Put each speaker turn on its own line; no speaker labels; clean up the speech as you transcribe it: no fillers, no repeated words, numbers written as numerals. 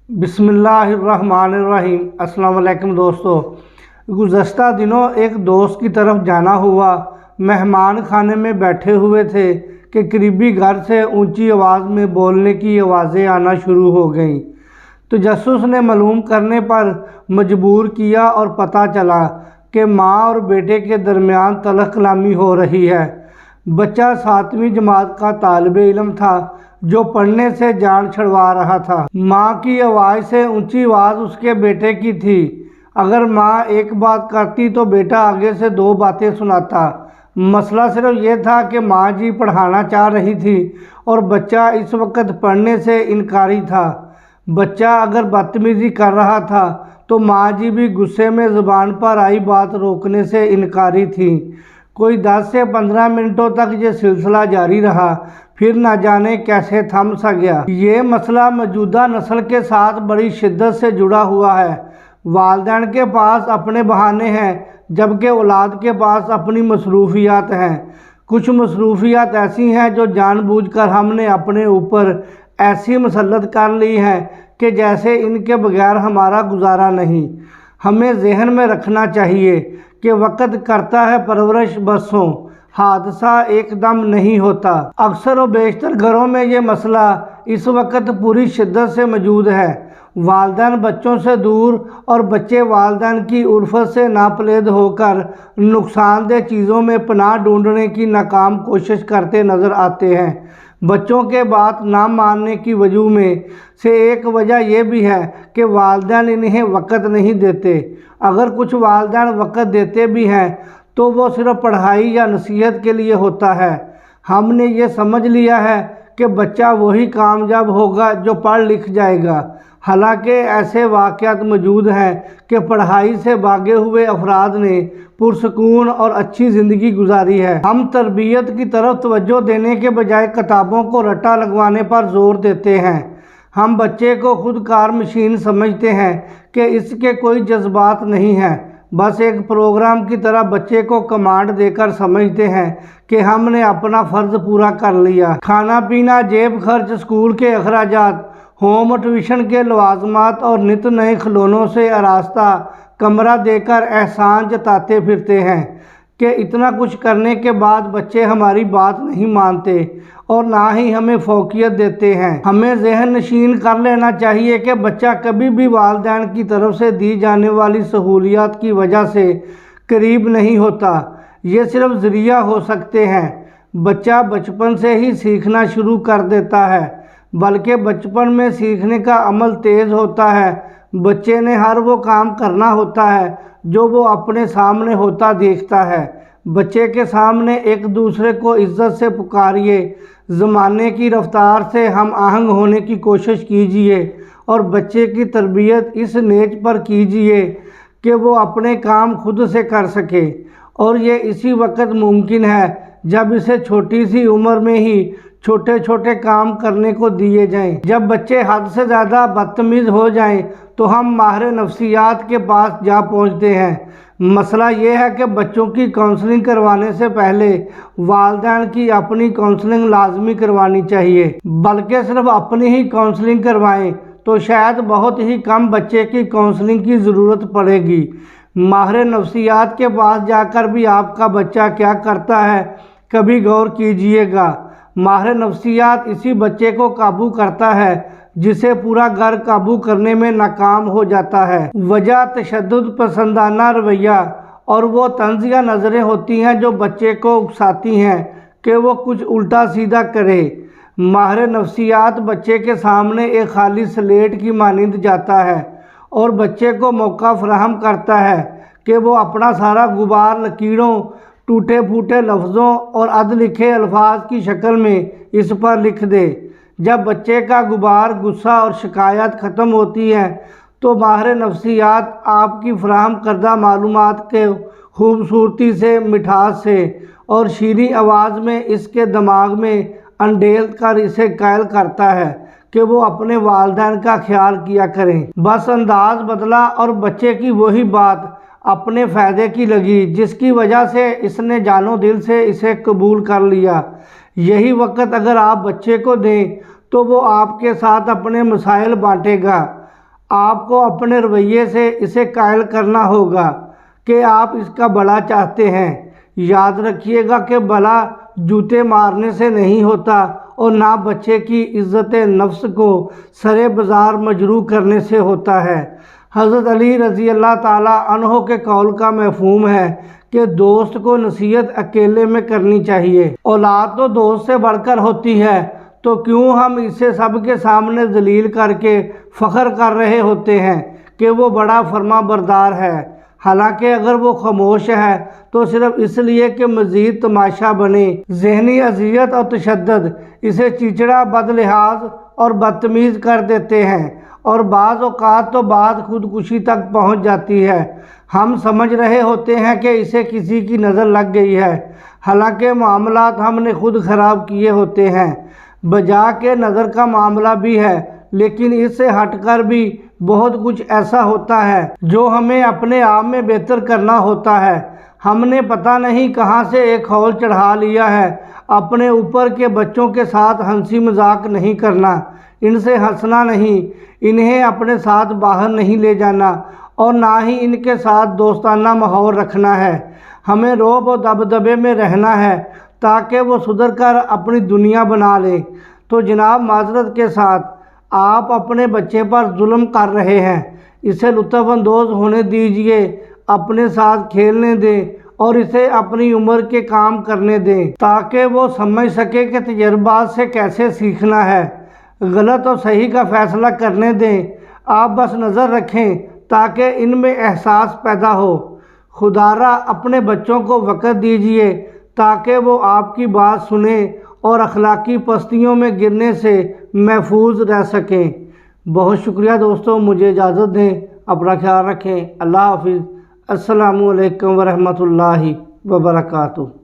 بسم اللہ الرحمن الرحیم۔ السلام علیکم دوستو، گزشتہ دنوں ایک دوست کی طرف جانا ہوا۔ مہمان خانے میں بیٹھے ہوئے تھے کہ قریبی گھر سے اونچی آواز میں بولنے کی آوازیں آنا شروع ہو گئیں۔ تجسس نے معلوم کرنے پر مجبور کیا اور پتہ چلا کہ ماں اور بیٹے کے درمیان تلخ کلامی ہو رہی ہے۔ بچہ 7ویں جماعت کا طالب علم تھا جو پڑھنے سے جان چھڑوا رہا تھا۔ ماں کی آواز سے اونچی آواز اس کے بیٹے کی تھی۔ اگر ماں ایک بات کرتی تو بیٹا آگے سے 2 باتیں سناتا۔ مسئلہ صرف یہ تھا کہ ماں جی پڑھانا چاہ رہی تھی اور بچہ اس وقت پڑھنے سے انکاری تھا۔ بچہ اگر بدتمیزی کر رہا تھا تو ماں جی بھی غصے میں زبان پر آئی بات روکنے سے انکاری تھی۔ کوئی 10 سے 15 منٹوں تک یہ سلسلہ جاری رہا، پھر نہ جانے کیسے تھم سا گیا۔ یہ مسئلہ موجودہ نسل کے ساتھ بڑی شدت سے جڑا ہوا ہے۔ والدین کے پاس اپنے بہانے ہیں جبکہ اولاد کے پاس اپنی مصروفیات ہیں۔ کچھ مصروفیات ایسی ہیں جو جان بوجھ کر ہم نے اپنے اوپر ایسی مسلط کر لی ہیں کہ جیسے ان کے بغیر ہمارا گزارا نہیں۔ ہمیں ذہن میں رکھنا چاہیے کہ وقت کرتا ہے پرورش برسوں، حادثہ ایک دم نہیں ہوتا۔ اکثر و بیشتر گھروں میں یہ مسئلہ اس وقت پوری شدت سے موجود ہے۔ والدین بچوں سے دور اور بچے والدین کی الفت سے ناپلید ہو کر نقصان دہ چیزوں میں پناہ ڈھونڈنے کی ناکام کوشش کرتے نظر آتے ہیں۔ بچوں کے بات نہ ماننے کی وجوہ میں سے ایک وجہ یہ بھی ہے کہ والدین انہیں وقت نہیں دیتے۔ اگر کچھ والدین وقت دیتے بھی ہیں تو وہ صرف پڑھائی یا نصیحت کے لیے ہوتا ہے۔ ہم نے یہ سمجھ لیا ہے کہ بچہ وہی کامیاب ہوگا جو پڑھ لکھ جائے گا، حالانکہ ایسے واقعات موجود ہیں کہ پڑھائی سے بھاگے ہوئے افراد نے پرسکون اور اچھی زندگی گزاری ہے۔ ہم تربیت کی طرف توجہ دینے کے بجائے کتابوں کو رٹا لگوانے پر زور دیتے ہیں۔ ہم بچے کو خود کار مشین سمجھتے ہیں کہ اس کے کوئی جذبات نہیں ہیں، بس ایک پروگرام کی طرح بچے کو کمانڈ دے کر سمجھتے ہیں کہ ہم نے اپنا فرض پورا کر لیا۔ کھانا پینا، جیب خرچ، اسکول کے اخراجات، ہوم ٹیوشن کے لوازمات اور نت نئے کھلونوں سے آراستہ کمرہ دے کر احسان جتاتے پھرتے ہیں کہ اتنا کچھ کرنے کے بعد بچے ہماری بات نہیں مانتے اور نہ ہی ہمیں فوقیت دیتے ہیں۔ ہمیں ذہن نشین کر لینا چاہیے کہ بچہ کبھی بھی والدین کی طرف سے دی جانے والی سہولیات کی وجہ سے قریب نہیں ہوتا، یہ صرف ذریعہ ہو سکتے ہیں۔ بچہ بچپن سے ہی سیکھنا شروع کر دیتا ہے، بلکہ بچپن میں سیکھنے کا عمل تیز ہوتا ہے۔ بچے نے ہر وہ کام کرنا ہوتا ہے جو وہ اپنے سامنے ہوتا دیکھتا ہے۔ بچے کے سامنے ایک دوسرے کو عزت سے پکاریے، زمانے کی رفتار سے ہم آہنگ ہونے کی کوشش کیجیے اور بچے کی تربیت اس نیز پر کیجیے کہ وہ اپنے کام خود سے کر سکے، اور یہ اسی وقت ممکن ہے جب اسے چھوٹی سی عمر میں ہی چھوٹے چھوٹے کام کرنے کو دیے جائیں۔ جب بچے حد سے زیادہ بدتمیز ہو جائیں تو ہم ماہر نفسیات کے پاس جا پہنچتے ہیں۔ مسئلہ یہ ہے کہ بچوں کی کاؤنسلنگ کروانے سے پہلے والدین کی اپنی کاؤنسلنگ لازمی کروانی چاہیے، بلکہ صرف اپنی ہی کاؤنسلنگ کروائیں تو شاید بہت ہی کم بچے کی کاؤنسلنگ کی ضرورت پڑے گی۔ ماہر نفسیات کے پاس جا کر بھی آپ کا بچہ کیا کرتا ہے کبھی غور کیجیے گا۔ ماہر نفسیات اسی بچے کو قابو کرتا ہے جسے پورا گھر قابو کرنے میں ناکام ہو جاتا ہے۔ وجہ تشدد پسندانہ رویہ اور وہ طنزیہ نظریں ہوتی ہیں جو بچے کو اکساتی ہیں کہ وہ کچھ الٹا سیدھا کرے۔ ماہر نفسیات بچے کے سامنے ایک خالی سلیٹ کی مانند جاتا ہے اور بچے کو موقع فراہم کرتا ہے کہ وہ اپنا سارا غبار لکیروں، ٹوٹے پھوٹے لفظوں اور اد لکھے الفاظ کی شکل میں اس پر لکھ دے۔ جب بچے کا غبار، غصہ اور شکایات ختم ہوتی ہیں تو ماہر نفسیات آپ کی فراہم کردہ معلومات کے خوبصورتی سے، مٹھاس سے اور شیریں آواز میں اس کے دماغ میں انڈیل کر اسے قائل کرتا ہے کہ وہ اپنے والدین کا خیال کیا کریں۔ بس انداز بدلا اور بچے کی وہی بات اپنے فائدے کی لگی جس کی وجہ سے اس نے جانو دل سے اسے قبول کر لیا۔ یہی وقت اگر آپ بچے کو دیں تو وہ آپ کے ساتھ اپنے مسائل بانٹے گا، آپ کو اپنے رویے سے اسے قائل کرنا ہوگا کہ آپ اس کا بھلا چاہتے ہیں۔ یاد رکھیے گا کہ بھلا جوتے مارنے سے نہیں ہوتا اور نہ بچے کی عزت نفس کو سرے بازار مجروح کرنے سے ہوتا ہے۔ حضرت علی رضی اللہ تعالیٰ عنہ کے قول کا مفہوم ہے کہ دوست کو نصیحت اکیلے میں کرنی چاہیے۔ اولاد تو دوست سے بڑھ کر ہوتی ہے، تو کیوں ہم اسے سب کے سامنے ذلیل کر کے فخر کر رہے ہوتے ہیں کہ وہ بڑا فرما بردار ہے، حالانکہ اگر وہ خاموش ہے تو صرف اس لیے کہ مزید تماشا بنے۔ ذہنی اذیت اور تشدد اسے چچڑا، بد لحاظ اور بدتمیز کر دیتے ہیں، اور بعض اوقات تو بات خودکشی تک پہنچ جاتی ہے۔ ہم سمجھ رہے ہوتے ہیں کہ اسے کسی کی نظر لگ گئی ہے، حالانکہ معاملات ہم نے خود خراب کیے ہوتے ہیں۔ بجا کے نظر کا معاملہ بھی ہے، لیکن اس سے ہٹ کر بھی بہت کچھ ایسا ہوتا ہے جو ہمیں اپنے آپ میں بہتر کرنا ہوتا ہے۔ ہم نے پتہ نہیں کہاں سے ایک ہول چڑھا لیا ہے۔ اپنے اوپر کے بچوں کے ساتھ ہنسی مذاق نہیں کرنا، ان سے ہنسنا نہیں، انہیں اپنے ساتھ باہر نہیں لے جانا، اور نہ ہی ان کے ساتھ دوستانہ ماحول رکھنا ہے۔ ہمیں رعب و دبدبے میں رہنا ہے تاکہ وہ سدھر کر اپنی دنیا بنا لیں۔ تو جناب، معذرت کے ساتھ آپ اپنے بچے پر ظلم کر رہے ہیں، اسے لطف اندوز ہونے دیجئے، اپنے ساتھ کھیلنے دیں اور اسے اپنی عمر کے کام کرنے دیں تاکہ وہ سمجھ سکے کہ تجربات سے کیسے سیکھنا ہے۔ غلط اور صحیح کا فیصلہ کرنے دیں، آپ بس نظر رکھیں تاکہ ان میں احساس پیدا ہو۔ خدا را اپنے بچوں کو وقت دیجئے تاکہ وہ آپ کی بات سنیں اور اخلاقی پستیوں میں گرنے سے محفوظ رہ سکیں۔ بہت شکریہ دوستوں، مجھے اجازت دیں، اپنا خیال رکھیں۔ اللہ حافظ۔ السلام علیکم ورحمۃ اللہ وبرکاتہ۔